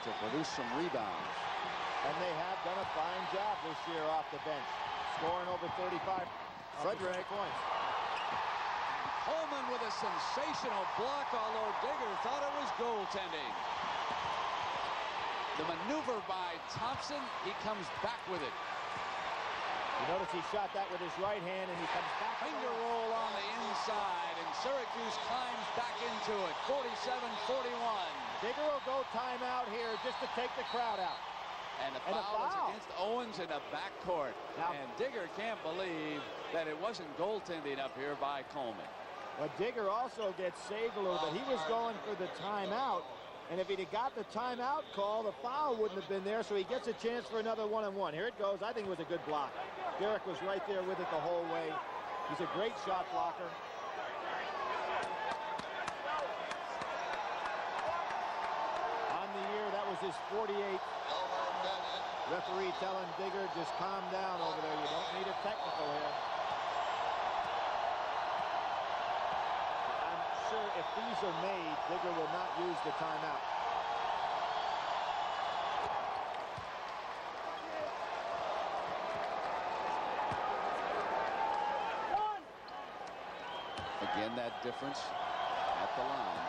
to produce some rebounds. And they have done a fine job this year off the bench, scoring over 35 Frederick points. Coleman with a sensational block, although Digger thought it was goaltending. The maneuver by Thompson, he comes back with it. You notice he shot that with his right hand, and he comes back. Finger roll on the inside, and Syracuse climbs back into it. 47-41. Digger will go timeout here just to take the crowd out. And the foul is against Owens in the backcourt. And Digger can't believe that it wasn't goaltending up here by Coleman. But Digger also gets saved a little bit. He was going for the timeout, and if he'd have got the timeout call, the foul wouldn't have been there, so he gets a chance for another one-on-one. Here it goes. I think it was a good block. Derek was right there with it the whole way. He's a great shot blocker. On the year, that was his 48th. Referee telling Digger, just calm down over there. You don't need a technical here. I'm sure if these are made, Digger will not use the timeout. Again, that difference at the line.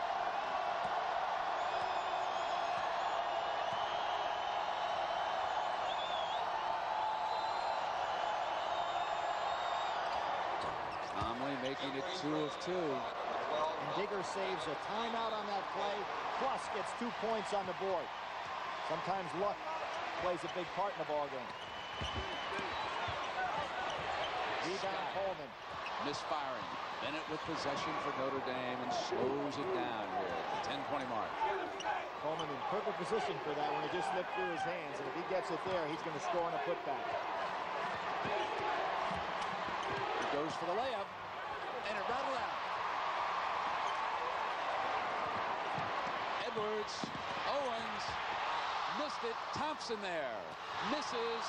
Conley making it 2 of 2. And Digger saves a timeout on that play, plus gets 2 points on the board. Sometimes luck plays a big part in the ball game. Rebound Coleman. Misfiring. Bennett with possession for Notre Dame and slows it down here at the 10-20 mark. Coleman in perfect position for that when it just slipped through his hands. And if he gets it there, he's going to score on a putback. He goes for the layup, and it rattled out. Edwards, Owens, missed it. Thompson there. Misses.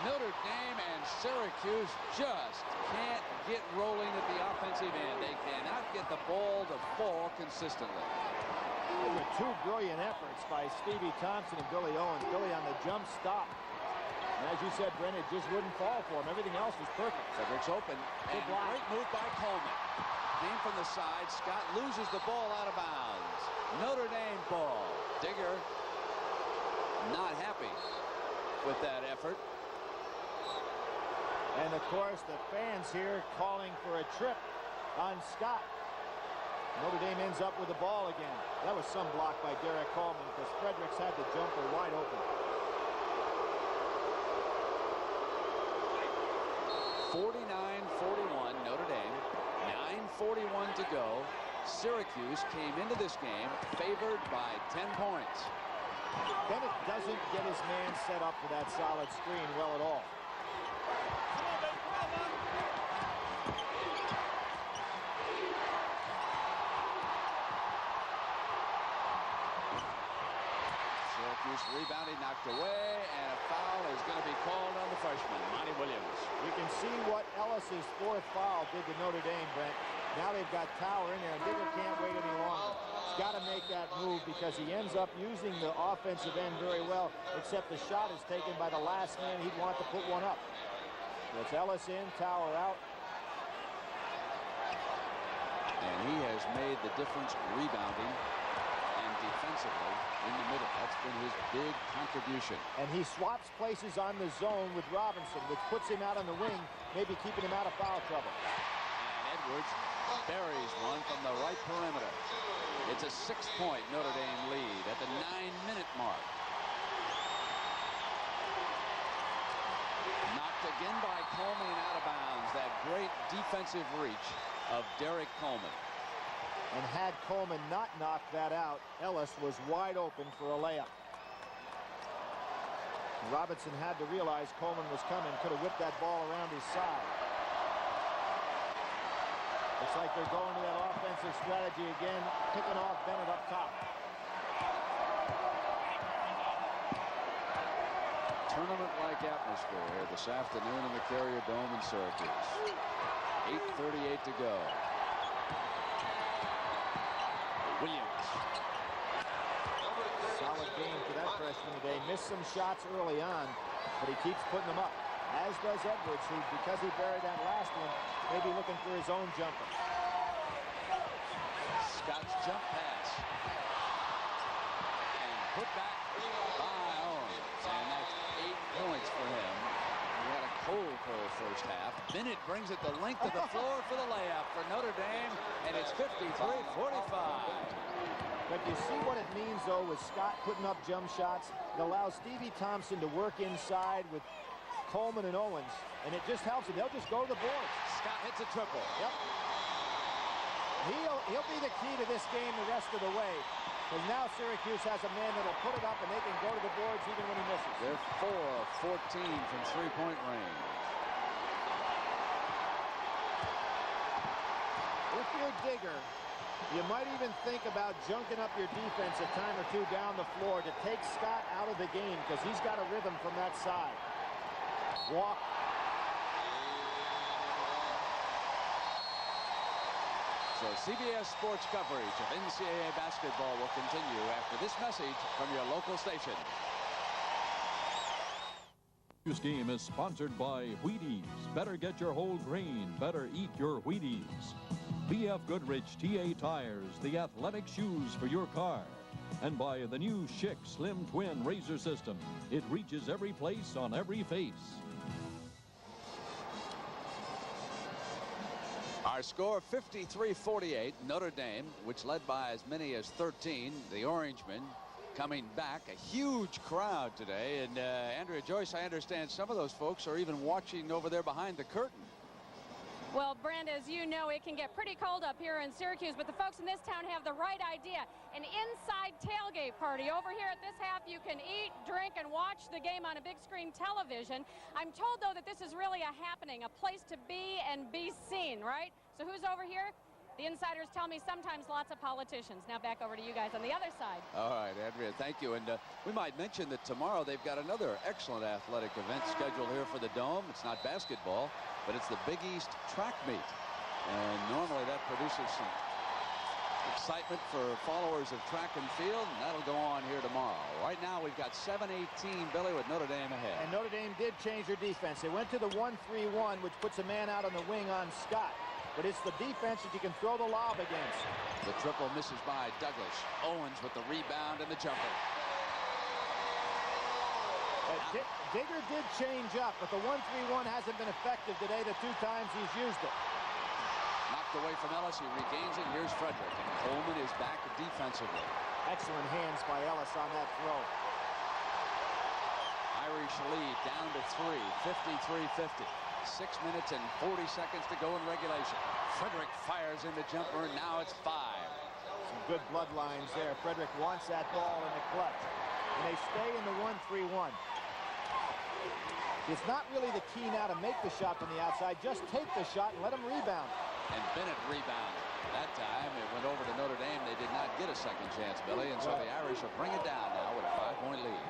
Notre Dame and Syracuse just can't get rolling at the offensive end. They cannot get the ball to fall consistently. Those are 2 brilliant efforts by Stevie Thompson and Billy Owens. Billy on the jump stop. And as you said, Brent, it just wouldn't fall for him. Everything else was perfect. Frederick's open. And great move by Coleman. Came from the side. Scott loses the ball out of bounds. Notre Dame ball. Digger not happy with that effort. And of course, the fans here calling for a trip on Scott. Notre Dame ends up with the ball again. That was some block by Derek Coleman because Fredericks had the jumper wide open. 49-41 Notre Dame. 9:41 to go. Syracuse came into this game favored by 10 points. Bennett doesn't get his man set up for that solid screen well at all. Rebounded, knocked away, and a foul is going to be called on the freshman, Monty Williams. You can see what Ellis's 4th foul did to Notre Dame, Brent. Now they've got Tower in there, and Digger can't wait any longer. He's got to make that move because he ends up using the offensive end very well, except the shot is taken by the last man he'd want to put one up. So it's Ellis in, Tower out. And he has made the difference rebounding and defensively in the middle. That's been his big contribution. And he swaps places on the zone with Robinson, which puts him out on the wing, maybe keeping him out of foul trouble. And Edwards buries one from the right perimeter. It's a 6-point Notre Dame lead at the 9-minute mark. Knocked again by Coleman out of bounds. That great defensive reach of Derek Coleman. And had Coleman not knocked that out, Ellis was wide open for a layup. Robinson had to realize Coleman was coming, could have whipped that ball around his side. Looks like they're going to that offensive strategy again, picking off Bennett up top. Tournament-like atmosphere here this afternoon in the Carrier Dome in Syracuse. 8:38 to go. Williams. Solid game for that freshman. Missed some shots early on, but he keeps putting them up. As does Edwards, who, because he buried that last one, may be looking for his own jumper. Scott's jump pass. And put back by Owens. And that's 8 points for him. He had a cold first half. Bennett brings it the length of the floor for the layup for Notre Dame, and it's 53-45. But you see what it means, though, with Scott putting up jump shots. It allows Stevie Thompson to work inside with Coleman and Owens, and it just helps them. They'll just go to the boards. Scott hits a triple. Yep. He'll be the key to this game the rest of the way, because now Syracuse has a man that'll put it up, and they can go to the boards even when he misses. They're 4 of 14 from three-point range. If you're Digger, you might even think about junking up your defense a time or two down the floor to take Scott out of the game, because he's got a rhythm from that side. Walk. So CBS Sports coverage of NCAA basketball will continue after this message from your local station. This game is sponsored by Wheaties. Better get your whole grain. Better eat your Wheaties. BF Goodrich TA Tires, the athletic shoes for your car. And by the new Schick Slim Twin Razor System. It reaches every place on every face. Our score 53-48. Notre Dame, which led by as many as 13. The Orangemen coming back. A huge crowd today. And Andrea Joyce, I understand some of those folks are even watching over there behind the curtain. Well, Brent, as you know, it can get pretty cold up here in Syracuse, but the folks in this town have the right idea. An inside tailgate party. Over here at this half, you can eat, drink, and watch the game on a big screen television. I'm told, though, that this is really a happening, a place to be and be seen, right? So who's over here? The insiders tell me sometimes lots of politicians. Now back over to you guys on the other side. All right, Andrea, thank you. And we might mention that tomorrow they've got another excellent athletic event scheduled here for the Dome. It's not basketball, but it's the Big East track meet. And normally that produces some excitement for followers of track and field, and that'll go on here tomorrow. Right now we've got 7-18, Billy, with Notre Dame ahead. And Notre Dame did change their defense. They went to the 1-3-1, which puts a man out on the wing on Scott. But it's the defense that you can throw the lob against. The triple misses by Douglas. Owens with the rebound and the jumper. Digger did change up, but the 1-3-1 hasn't been effective today the 2 times he's used it. Knocked away from Ellis. He regains it. Here's Frederick. And Coleman is back defensively. Excellent hands by Ellis on that throw. Irish lead down to 3, 53-50. 6 minutes and 40 seconds to go in regulation. Frederick fires in the jumper, and now it's 5. Some good bloodlines there. Frederick wants that ball in the clutch. And they stay in the 1-3-1. It's not really the key now to make the shot from the outside. Just take the shot and let them rebound. And Bennet rebounded. That time it went over to Notre Dame. They did not get a second chance, Billy, and so the Irish will bring it down now with a 5-point lead.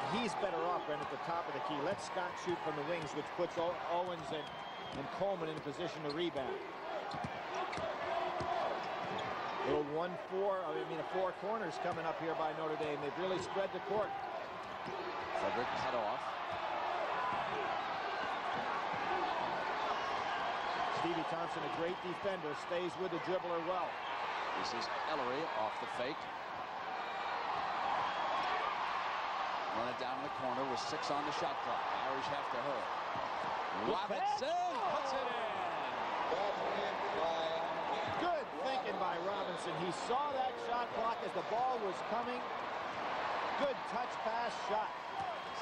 He's better off right at the top of the key. Let Scott shoot from the wings, which puts Owens and Coleman in a position to rebound. Little 1-4, four corners coming up here by Notre Dame. They've really spread the court. Frederick cut off. Stevie Thompson, a great defender, stays with the dribbler well. This is Ellery off the fake. Run it down in the corner with 6 on the shot clock. The Irish have to hurry. Robinson puts it in. Good thinking by Robinson. He saw that shot clock as the ball was coming. Good touch pass shot.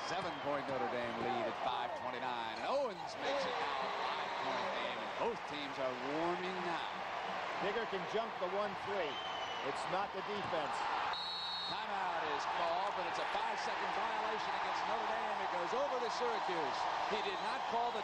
7-point Notre Dame lead at 5:29. And Owens makes it now a 5-point game. And both teams are warming now. Digger can jump the 1-3. It's not the defense. Timeout is called, but it's a 5-second violation against Notre Dame. It goes over to Syracuse. He did not call the